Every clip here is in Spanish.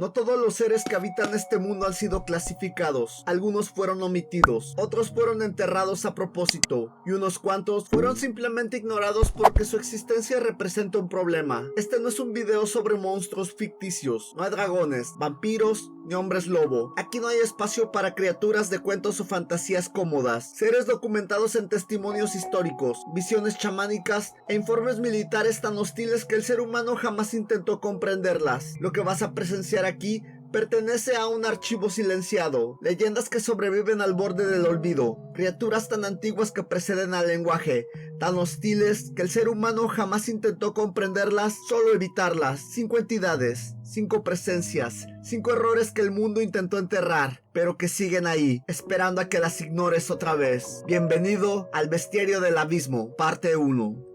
No todos los seres que habitan este mundo han sido clasificados. Algunos fueron omitidos, otros fueron enterrados a propósito, y unos cuantos fueron simplemente ignorados porque su existencia representa un problema. Este no es un video sobre monstruos ficticios. No hay dragones, vampiros, ni hombres lobo. Aquí no hay espacio para criaturas de cuentos o fantasías cómodas. Seres documentados en testimonios históricos, visiones chamánicas e informes militares tan hostiles que el ser humano jamás intentó comprenderlas. Lo que vas a presenciar aquí pertenece a un archivo silenciado, leyendas que sobreviven al borde del olvido, criaturas tan antiguas que preceden al lenguaje, tan hostiles que el ser humano jamás intentó comprenderlas, solo evitarlas. 5 entidades, 5 presencias, 5 errores que el mundo intentó enterrar, pero que siguen ahí, esperando a que las ignores otra vez. Bienvenido al Bestiario del Abismo, parte 1.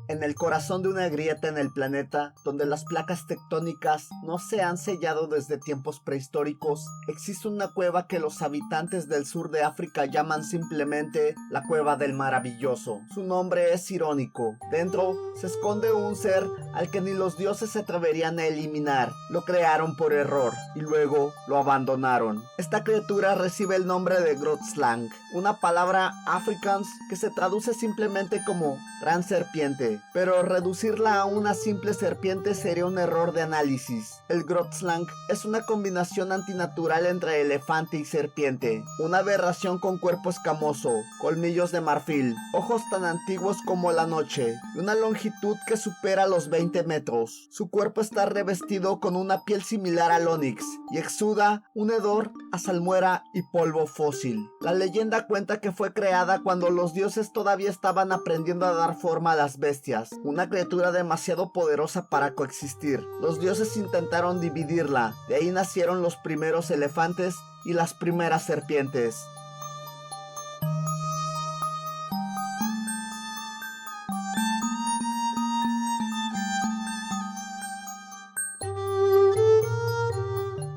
En el corazón de una grieta en el planeta, donde las placas tectónicas no se han sellado desde tiempos prehistóricos, existe una cueva que los habitantes del sur de África llaman simplemente la Cueva del Maravilloso. Su nombre es irónico. Dentro se esconde un ser al que ni los dioses se atreverían a eliminar. Lo crearon por error y luego lo abandonaron. Esta criatura recibe el nombre de Grotslang, una palabra afrikaans que se traduce simplemente como gran serpiente, pero reducirla a una simple serpiente sería un error de análisis. El Grotslang es una combinación antinatural entre elefante y serpiente, una aberración con cuerpo escamoso, colmillos de marfil, ojos tan antiguos como la noche y una longitud que supera los 20 metros. Su cuerpo está revestido con una piel similar al onix y exuda un hedor a salmuera y polvo fósil. La leyenda cuenta que fue creada cuando los dioses todavía estaban aprendiendo a dar forma a las bestias, una criatura demasiado poderosa para coexistir. Los dioses intentaron dividirla, de ahí nacieron los primeros elefantes y las primeras serpientes.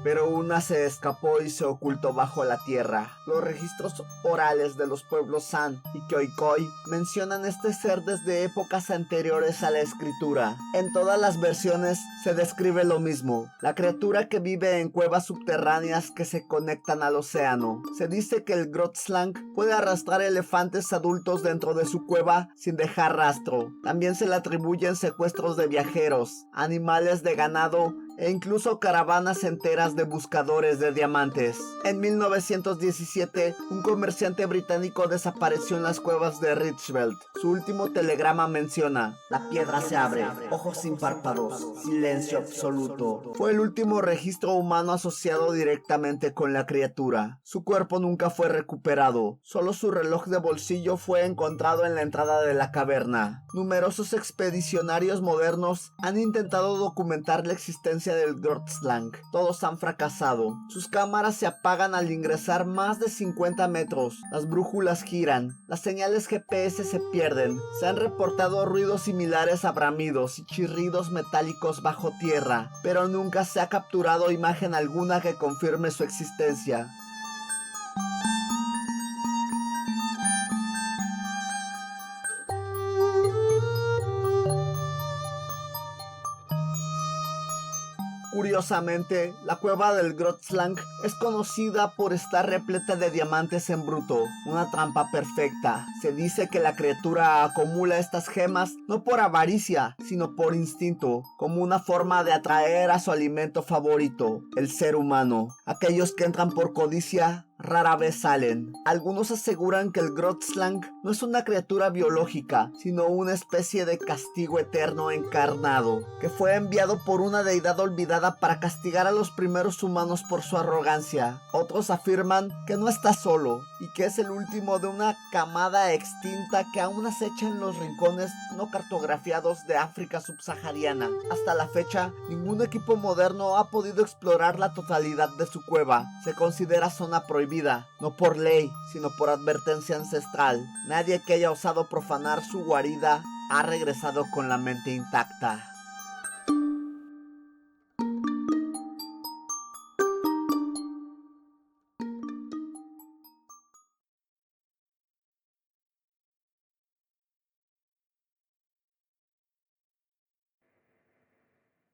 Pero una se escapó y se ocultó bajo la tierra. Los registros orales de los pueblos San y Khoikhoi mencionan este ser desde épocas anteriores a la escritura. En todas las versiones se describe lo mismo, la criatura que vive en cuevas subterráneas que se conectan al océano. Se dice que el Grotslang puede arrastrar elefantes adultos dentro de su cueva sin dejar rastro. También se le atribuyen secuestros de viajeros, animales de ganado e incluso caravanas enteras de buscadores de diamantes. En 1917, un comerciante británico desapareció en las cuevas de Richveld. Su último telegrama menciona: la piedra se abre, ojos sin párpados, silencio absoluto. Fue el último registro humano asociado directamente con la criatura. Su cuerpo nunca fue recuperado, solo su reloj de bolsillo fue encontrado en la entrada de la caverna. Numerosos expedicionarios modernos han intentado documentar la existencia del Grotslang. Todos han fracasado. Sus cámaras se apagan al ingresar más de 50 metros. Las brújulas giran. Las señales GPS se pierden. Se han reportado ruidos similares a bramidos y chirridos metálicos bajo tierra, pero nunca se ha capturado imagen alguna que confirme su existencia. Curiosamente, la cueva del Grotslang es conocida por estar repleta de diamantes en bruto, una trampa perfecta. Se dice que la criatura acumula estas gemas no por avaricia, sino por instinto, como una forma de atraer a su alimento favorito, el ser humano. Aquellos que entran por codicia rara vez salen. Algunos aseguran que el Grotslang no es una criatura biológica, sino una especie de castigo eterno encarnado, que fue enviado por una deidad olvidada para castigar a los primeros humanos por su arrogancia. Otros afirman que no está solo, y que es el último de una camada extinta que aún acecha en los rincones no cartografiados de África subsahariana. Hasta la fecha, ningún equipo moderno ha podido explorar la totalidad de su cueva. Se considera zona prohibida, no por ley, sino por advertencia ancestral. Nadie que haya osado profanar su guarida ha regresado con la mente intacta.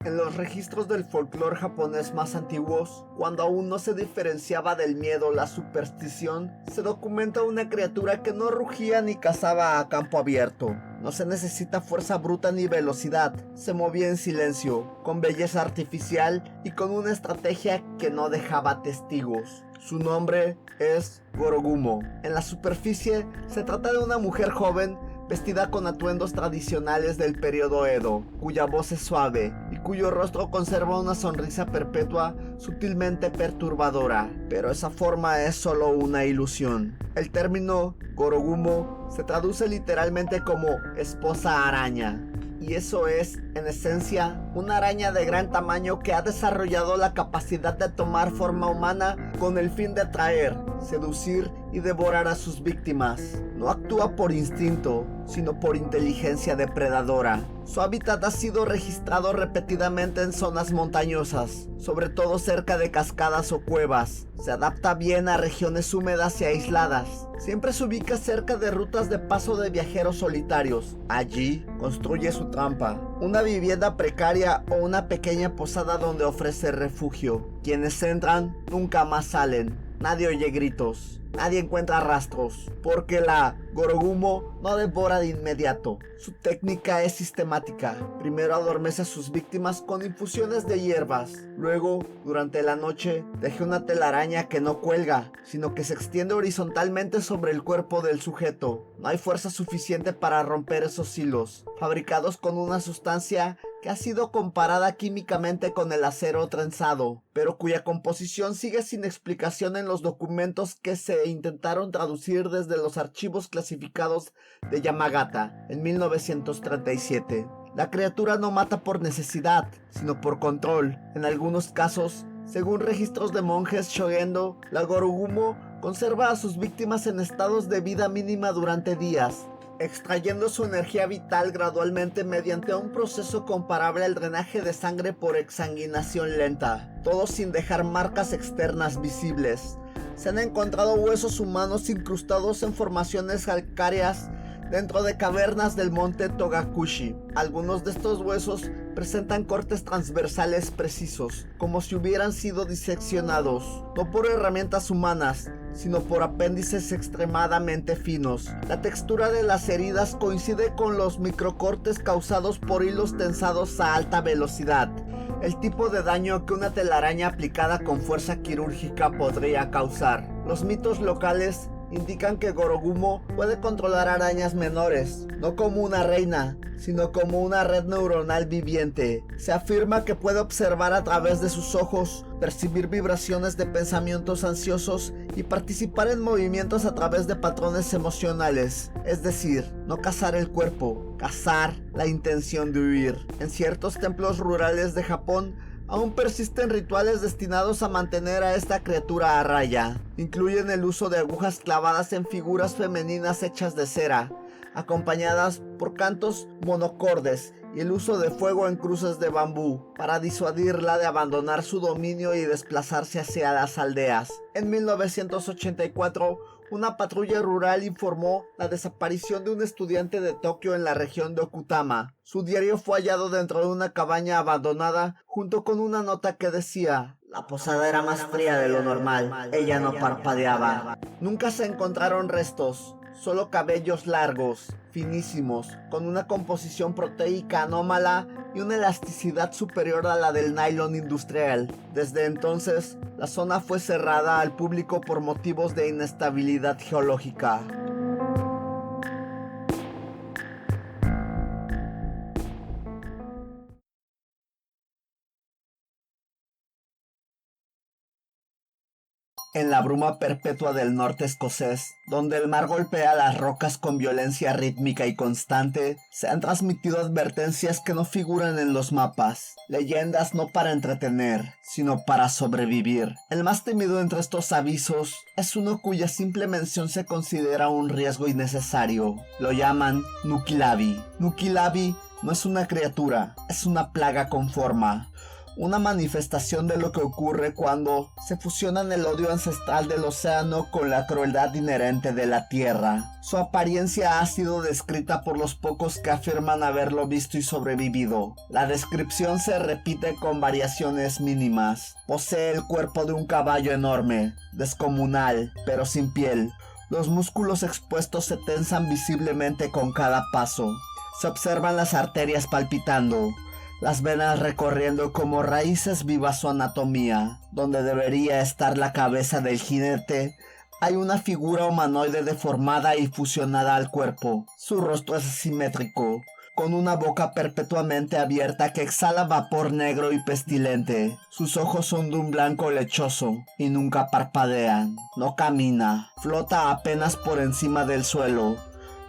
En los registros del folclore japonés más antiguos, cuando aún no se diferenciaba del miedo la superstición, se documenta una criatura que no rugía ni cazaba a campo abierto. No se necesita fuerza bruta ni velocidad, se movía en silencio, con belleza artificial y con una estrategia que no dejaba testigos. Su nombre es Gorogumo. En la superficie se trata de una mujer joven vestida con atuendos tradicionales del periodo Edo, cuya voz es suave y cuyo rostro conserva una sonrisa perpetua sutilmente perturbadora, pero esa forma es solo una ilusión. El término Gorogumo se traduce literalmente como esposa araña, y eso es, en esencia, una araña de gran tamaño que ha desarrollado la capacidad de tomar forma humana con el fin de atraer, seducir y devorar a sus víctimas. No actúa por instinto, sino por inteligencia depredadora. Su hábitat ha sido registrado repetidamente en zonas montañosas, sobre todo cerca de cascadas o cuevas. Se adapta bien a regiones húmedas y aisladas. Siempre se ubica cerca de rutas de paso de viajeros solitarios. Allí construye su trampa, una vivienda precaria o una pequeña posada donde ofrece refugio. Quienes entran nunca más salen. Nadie oye gritos, nadie encuentra rastros, porque la Gorogumo no devora de inmediato. Su técnica es sistemática. Primero adormece a sus víctimas con infusiones de hierbas. Luego, durante la noche, teje una telaraña que no cuelga, sino que se extiende horizontalmente sobre el cuerpo del sujeto. No hay fuerza suficiente para romper esos hilos, fabricados con una sustancia que ha sido comparada químicamente con el acero trenzado, pero cuya composición sigue sin explicación en los documentos que se intentaron traducir desde los archivos clasificados de Yamagata en 1937. La criatura no mata por necesidad, sino por control. En algunos casos, según registros de monjes Shogendo, la Gorogumo conserva a sus víctimas en estados de vida mínima durante días, extrayendo su energía vital gradualmente mediante un proceso comparable al drenaje de sangre por exsanguinación lenta, todo sin dejar marcas externas visibles. Se han encontrado huesos humanos incrustados en formaciones calcáreas dentro de cavernas del monte Togakushi. Algunos de estos huesos presentan cortes transversales precisos, como si hubieran sido diseccionados, no por herramientas humanas, sino por apéndices extremadamente finos. La textura de las heridas coincide con los microcortes causados por hilos tensados a alta velocidad, el tipo de daño que una telaraña aplicada con fuerza quirúrgica podría causar. Los mitos locales indican que Gorogumo puede controlar arañas menores, no como una reina, sino como una red neuronal viviente. Se afirma que puede observar a través de sus ojos, percibir vibraciones de pensamientos ansiosos y participar en movimientos a través de patrones emocionales. Es decir, no cazar el cuerpo, cazar la intención de huir. En ciertos templos rurales de Japón, aún persisten rituales destinados a mantener a esta criatura a raya. Incluyen el uso de agujas clavadas en figuras femeninas hechas de cera, acompañadas por cantos monocordes, y el uso de fuego en cruces de bambú, para disuadirla de abandonar su dominio y desplazarse hacia las aldeas. En 1984, una patrulla rural informó la desaparición de un estudiante de Tokio en la región de Okutama. Su diario fue hallado dentro de una cabaña abandonada junto con una nota que decía: la posada era más fría de lo normal, ella no parpadeaba. Nunca se encontraron restos, solo cabellos largos, finísimos, con una composición proteica anómala y una elasticidad superior a la del nylon industrial. Desde entonces, la zona fue cerrada al público por motivos de inestabilidad geológica. En la bruma perpetua del norte escocés, donde el mar golpea las rocas con violencia rítmica y constante, se han transmitido advertencias que no figuran en los mapas, leyendas no para entretener, sino para sobrevivir. El más temido entre estos avisos es uno cuya simple mención se considera un riesgo innecesario. Lo llaman Nukilabi. Nukilabi no es una criatura, es una plaga con forma. una manifestación de lo que ocurre cuando se fusionan el odio ancestral del océano con la crueldad inherente de la tierra. Su apariencia ha sido descrita por los pocos que afirman haberlo visto y sobrevivido. La descripción se repite con variaciones mínimas. Posee el cuerpo de un caballo enorme, descomunal, pero sin piel. Los músculos expuestos se tensan visiblemente con cada paso. Se observan las arterias palpitando, las venas recorriendo como raíces vivas su anatomía. Donde debería estar la cabeza del jinete, hay una figura humanoide deformada y fusionada al cuerpo. Su rostro es asimétrico, con una boca perpetuamente abierta que exhala vapor negro y pestilente. Sus ojos son de un blanco lechoso y nunca parpadean. No camina, flota apenas por encima del suelo,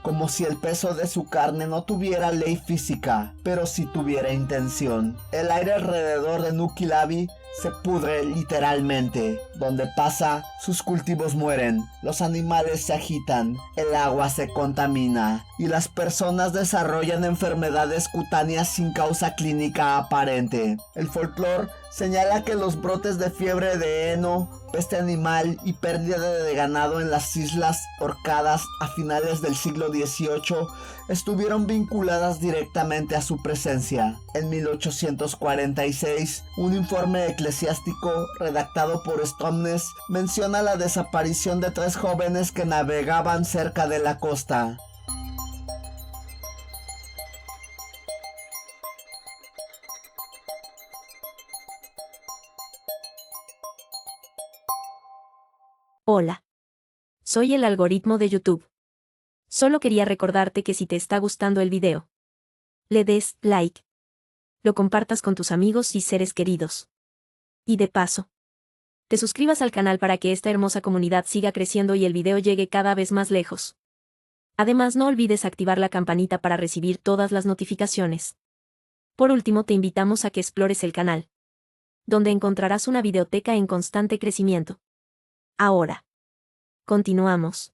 como si el peso de su carne no tuviera ley física, pero sí tuviera intención. El aire alrededor de Nukilabi se pudre literalmente. Donde pasa, sus cultivos mueren, los animales se agitan, el agua se contamina y las personas desarrollan enfermedades cutáneas sin causa clínica aparente. El folclore señala que los brotes de fiebre de heno, peste animal y pérdida de ganado en las Islas Orcadas a finales del siglo XVIII estuvieron vinculadas directamente a su presencia. En 1846, un informe eclesiástico redactado por Stromness menciona la desaparición de 3 jóvenes que navegaban cerca de la costa. Hola. Soy el algoritmo de YouTube. Solo quería recordarte que si te está gustando el video, le des like, lo compartas con tus amigos y seres queridos. Y de paso, te suscribas al canal para que esta hermosa comunidad siga creciendo y el video llegue cada vez más lejos. Además, no olvides activar la campanita para recibir todas las notificaciones. Por último, te invitamos a que explores el canal, donde encontrarás una videoteca en constante crecimiento. Ahora, continuamos.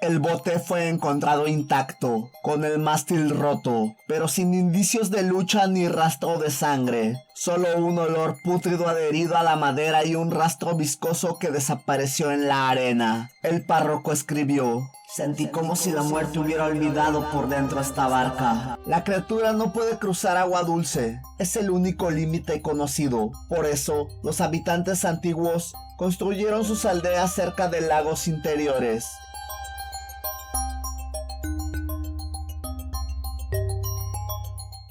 El bote fue encontrado intacto, con el mástil roto, pero sin indicios de lucha ni rastro de sangre. Solo un olor pútrido adherido a la madera y un rastro viscoso que desapareció en la arena. El párroco escribió: sentí como si la muerte hubiera olvidado por dentro esta barca. La criatura no puede cruzar agua dulce, es el único límite conocido. Por eso, los habitantes antiguos construyeron sus aldeas cerca de lagos interiores.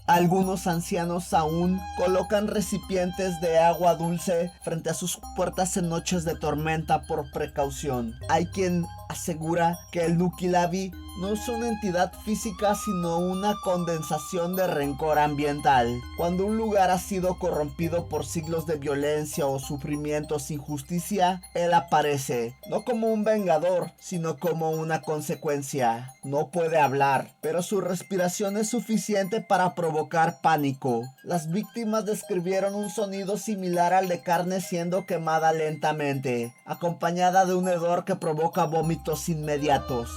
Algunos ancianos aún colocan recipientes de agua dulce frente a sus puertas en noches de tormenta por precaución. Hay quien asegura que el Nukilabi no es una entidad física sino una condensación de rencor ambiental. Cuando un lugar ha sido corrompido por siglos de violencia o sufrimiento sin justicia, él aparece, no como un vengador, sino como una consecuencia. No puede hablar, pero su respiración es suficiente para provocar pánico. Las víctimas describieron un sonido similar al de carne siendo quemada lentamente, acompañada de un hedor que provoca vómitos inmediatos.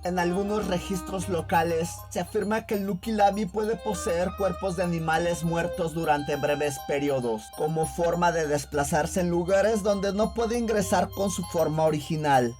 En algunos registros locales se afirma que el Nukilabi puede poseer cuerpos de animales muertos durante breves periodos, como forma de desplazarse en lugares donde no puede ingresar con su forma original.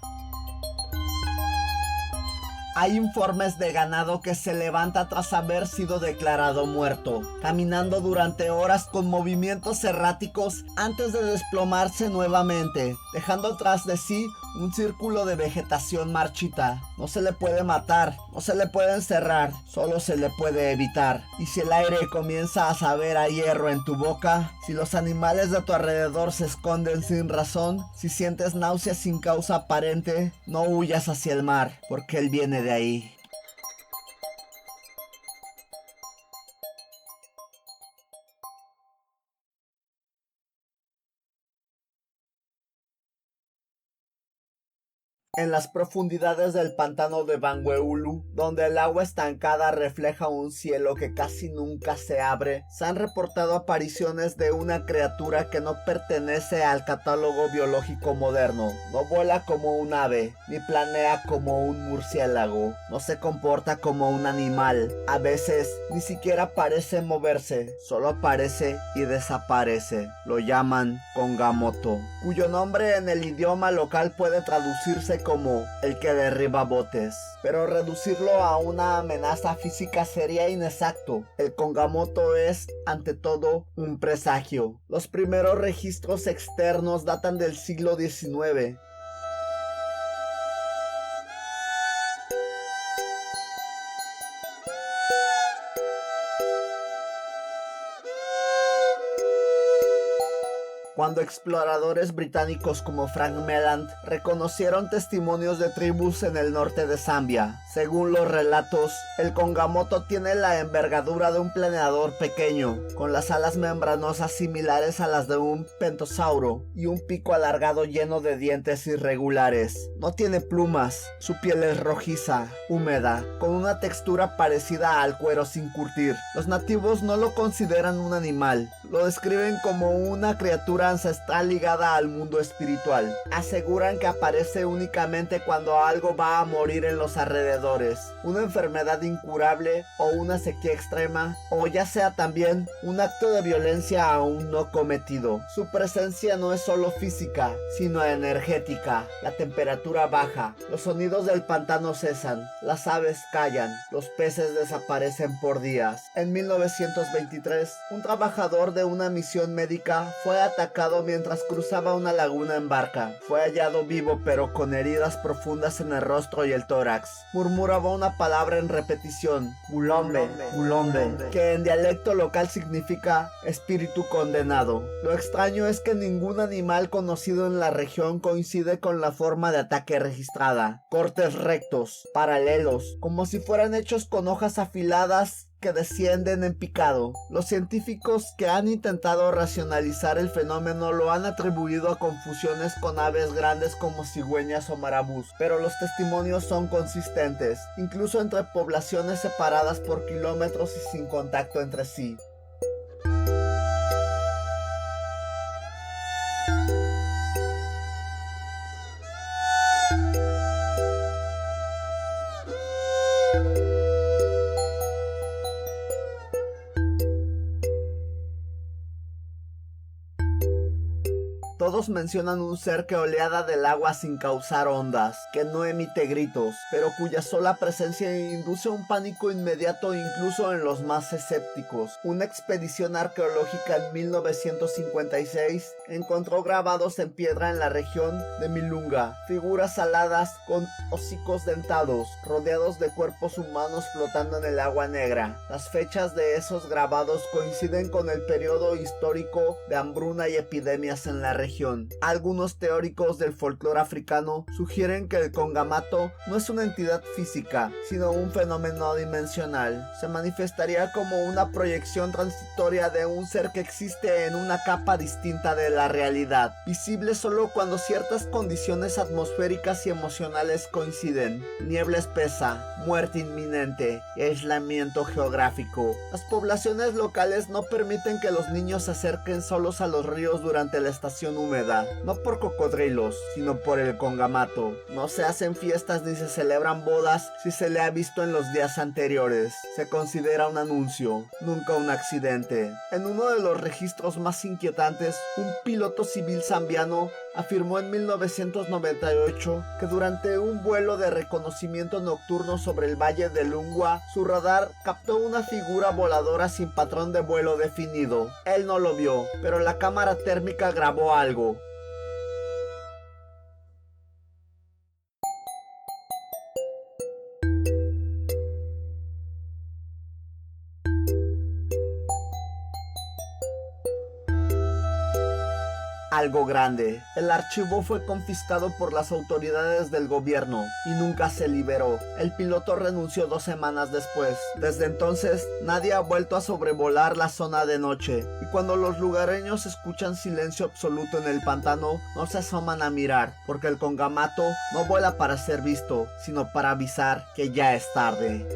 Hay informes de ganado que se levanta tras haber sido declarado muerto, caminando durante horas con movimientos erráticos antes de desplomarse nuevamente, dejando tras de sí un círculo de vegetación marchita. No se le puede matar, no se le puede encerrar, solo se le puede evitar. Y si el aire comienza a saber a hierro en tu boca, si los animales de tu alrededor se esconden sin razón, si sientes náuseas sin causa aparente, no huyas hacia el mar, porque él viene de ahí. En las profundidades del pantano de Bangueulu, donde el agua estancada refleja un cielo que casi nunca se abre, se han reportado apariciones de una criatura que no pertenece al catálogo biológico moderno. No vuela como un ave, ni planea como un murciélago, no se comporta como un animal, a veces ni siquiera parece moverse, solo aparece y desaparece. Lo llaman Kongamoto, cuyo nombre en el idioma local puede traducirse como el que derriba botes, pero reducirlo a una amenaza física sería inexacto. El Kongamoto es, ante todo, un presagio. Los primeros registros externos datan del siglo XIX. Cuando exploradores británicos como Frank Melland reconocieron testimonios de tribus en el norte de Zambia. Según los relatos, el Kongamoto tiene la envergadura de un planeador pequeño, con las alas membranosas similares a las de un pentosauro y un pico alargado lleno de dientes irregulares. No tiene plumas, su piel es rojiza, húmeda, con una textura parecida al cuero sin curtir. Los nativos no lo consideran un animal, lo describen como una criatura ancestral ligada al mundo espiritual. Aseguran que aparece únicamente cuando algo va a morir en los alrededores, una enfermedad incurable o una sequía extrema, o ya sea también un acto de violencia aún no cometido. Su presencia no es solo física, sino energética. La temperatura baja, los sonidos del pantano cesan, las aves callan, los peces desaparecen por días. En 1923, un trabajador de una misión médica fue atacado mientras cruzaba una laguna en barca. Fue hallado vivo pero con heridas profundas en el rostro y el tórax. Murmuraba una palabra en repetición, Bulombe, Bulombe, que en dialecto local significa espíritu condenado. Lo extraño es que ningún animal conocido en la región coincide con la forma de ataque registrada. Cortes rectos, paralelos, como si fueran hechos con hojas afiladas que descienden en picado. Los científicos que han intentado racionalizar el fenómeno lo han atribuido a confusiones con aves grandes como cigüeñas o marabús, pero los testimonios son consistentes, incluso entre poblaciones separadas por kilómetros y sin contacto entre sí. Todos mencionan un ser que oleada del agua sin causar ondas, que no emite gritos, pero cuya sola presencia induce un pánico inmediato incluso en los más escépticos. Una expedición arqueológica en 1956 encontró grabados en piedra en la región de Milunga, figuras aladas con hocicos dentados, rodeados de cuerpos humanos flotando en el agua negra. Las fechas de esos grabados coinciden con el periodo histórico de hambruna y epidemias en la región. Algunos teóricos del folclore africano sugieren que el Kongamoto no es una entidad física, sino un fenómeno dimensional. Se manifestaría como una proyección transitoria de un ser que existe en una capa distinta de la realidad, visible solo cuando ciertas condiciones atmosféricas y emocionales coinciden. Niebla espesa, muerte inminente y aislamiento geográfico. Las poblaciones locales no permiten que los niños se acerquen solos a los ríos durante la estación húmeda, no por cocodrilos, sino por el Kongamoto. No se hacen fiestas ni se celebran bodas si se le ha visto en los días anteriores. Se considera un anuncio, nunca un accidente. En uno de los registros más inquietantes, un piloto civil zambiano afirmó en 1998 que durante un vuelo de reconocimiento nocturno sobre el valle de Lungwa, su radar captó una figura voladora sin patrón de vuelo definido. Él no lo vio, pero la cámara térmica grabó algo. algo grande. El archivo fue confiscado por las autoridades del gobierno y nunca se liberó. El piloto renunció 2 semanas después. Desde entonces, nadie ha vuelto a sobrevolar la zona de noche, y cuando los lugareños escuchan silencio absoluto en el pantano, no se asoman a mirar, porque el congamato no vuela para ser visto, sino para avisar que ya es tarde.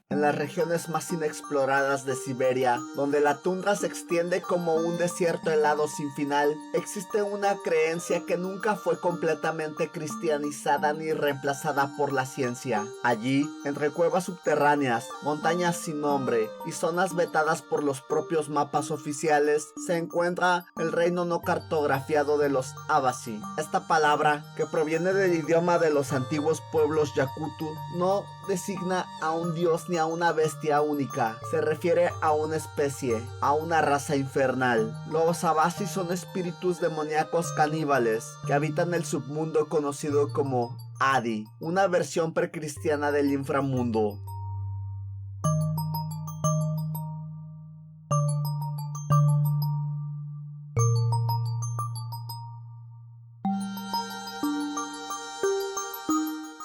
En las regiones más inexploradas de Siberia, donde la tundra se extiende como un desierto helado sin final, existe una creencia que nunca fue completamente cristianizada ni reemplazada por la ciencia. Allí, entre cuevas subterráneas, montañas sin nombre y zonas vetadas por los propios mapas oficiales, se encuentra el reino no cartografiado de los Abasi. Esta palabra, que proviene del idioma de los antiguos pueblos yakutu, no designa a un dios ni a una bestia única, se refiere a una especie, a una raza infernal. Los Abasi son espíritus demoníacos caníbales que habitan el submundo conocido como Adi, una versión precristiana del inframundo.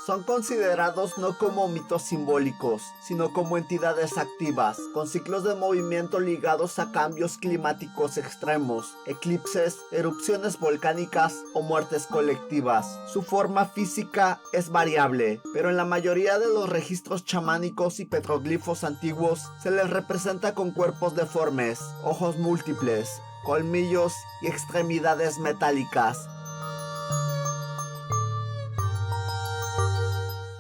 Son considerados no como mitos simbólicos, sino como entidades activas, con ciclos de movimiento ligados a cambios climáticos extremos, eclipses, erupciones volcánicas o muertes colectivas. Su forma física es variable, pero en la mayoría de los registros chamánicos y petroglifos antiguos se les representa con cuerpos deformes, ojos múltiples, colmillos y extremidades metálicas.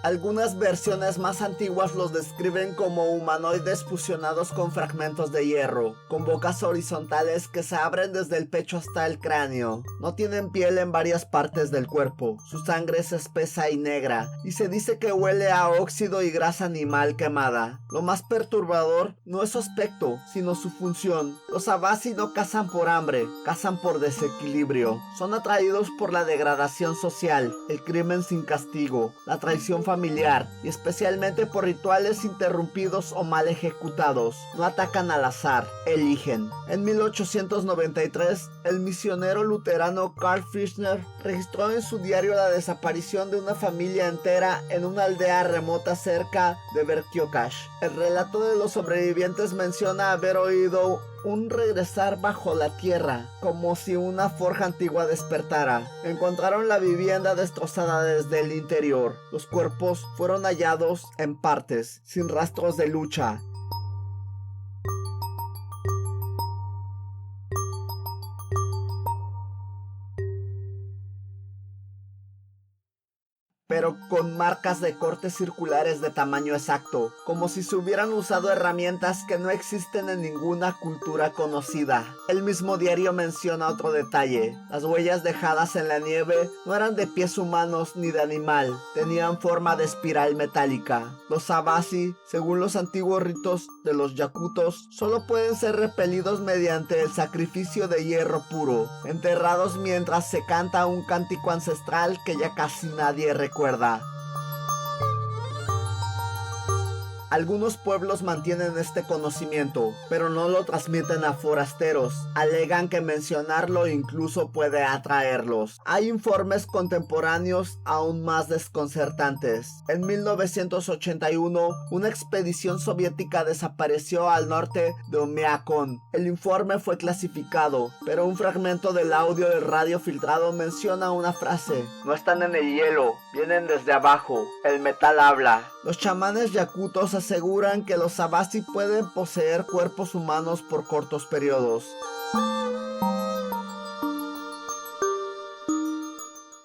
Algunas versiones más antiguas los describen como humanoides fusionados con fragmentos de hierro, con bocas horizontales que se abren desde el pecho hasta el cráneo. No tienen piel en varias partes del cuerpo, su sangre es espesa y negra, y se dice que huele a óxido y grasa animal quemada. Lo más perturbador no es su aspecto, sino su función. Los Abasi no cazan por hambre, cazan por desequilibrio. Son atraídos por la degradación social, el crimen sin castigo, la traición familiar y especialmente por rituales interrumpidos o mal ejecutados. No atacan al azar, eligen. En 1893, el misionero luterano Karl Fischner registró en su diario la desaparición de una familia entera en una aldea remota cerca de Berkiokash. El relato de los sobrevivientes menciona haber oído un regresar bajo la tierra, como si una forja antigua despertara. Encontraron la vivienda destrozada desde el interior. Los cuerpos fueron hallados en partes, sin rastros de lucha. Pero con marcas de cortes circulares de tamaño exacto, como si se hubieran usado herramientas que no existen en ninguna cultura conocida. El mismo diario menciona otro detalle: las huellas dejadas en la nieve no eran de pies humanos ni de animal, tenían forma de espiral metálica. Los Abasi, según los antiguos ritos de los yakutos, solo pueden ser repelidos mediante el sacrificio de hierro puro, enterrados mientras se canta un cántico ancestral que ya casi nadie recuerda. Algunos pueblos mantienen este conocimiento, pero no lo transmiten a forasteros. Alegan que mencionarlo incluso puede atraerlos. Hay informes contemporáneos aún más desconcertantes. En 1981, una expedición soviética desapareció al norte de Omeakon. El informe fue clasificado, pero un fragmento del audio del radio filtrado menciona una frase: "No están en el hielo, vienen desde abajo, el metal habla". Los chamanes yakutos aseguran que los Abasi pueden poseer cuerpos humanos por cortos periodos.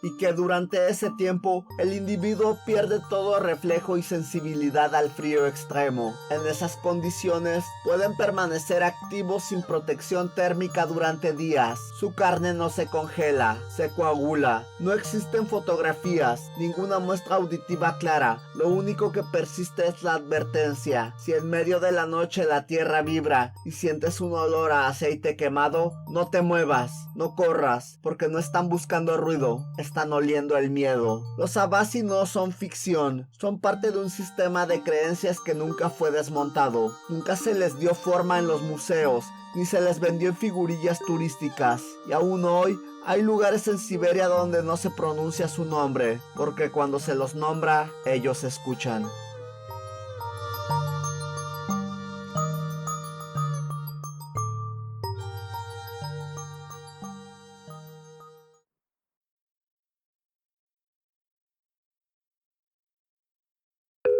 y que durante ese tiempo el individuo pierde todo reflejo y sensibilidad al frío extremo. En esas condiciones pueden permanecer activos sin protección térmica durante días. Su carne no se congela, se coagula. No existen fotografías, ninguna muestra auditiva clara. Lo único que persiste es la advertencia. Si en medio de la noche la tierra vibra y sientes un olor a aceite quemado, no te muevas, no corras, porque no están buscando ruido, están oliendo el miedo. Los Abasi no son ficción, son parte de un sistema de creencias que nunca fue desmontado. Nunca se les dio forma en los museos, ni se les vendió en figurillas turísticas, y aún hoy hay lugares en Siberia donde no se pronuncia su nombre, porque cuando se los nombra, ellos escuchan.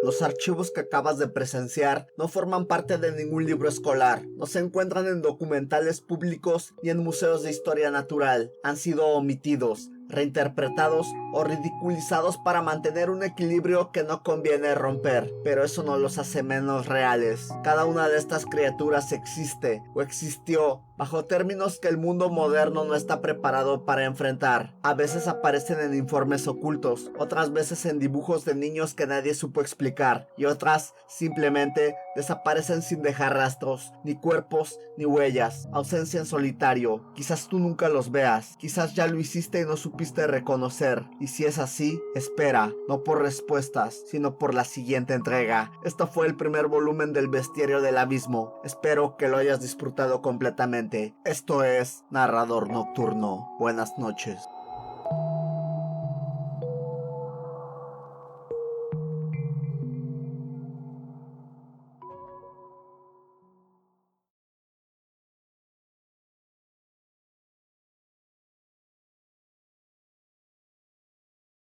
Los archivos que acabas de presenciar no forman parte de ningún libro escolar, no se encuentran en documentales públicos ni en museos de historia natural, han sido omitidos, reinterpretados o ridiculizados para mantener un equilibrio que no conviene romper, pero eso no los hace menos reales. Cada una de estas criaturas existe o existió bajo términos que el mundo moderno no está preparado para enfrentar. A veces aparecen en informes ocultos, otras veces en dibujos de niños que nadie supo explicar, y otras simplemente desaparecen sin dejar rastros, ni cuerpos ni huellas, ausencia en solitario. Quizás tú nunca los veas, quizás ya lo hiciste y no supiste reconocer, y si es así, espera, no por respuestas, sino por la siguiente entrega. Esto fue el primer volumen del Bestiario del Abismo, espero que lo hayas disfrutado completamente. Esto es Narrador Nocturno. Buenas noches.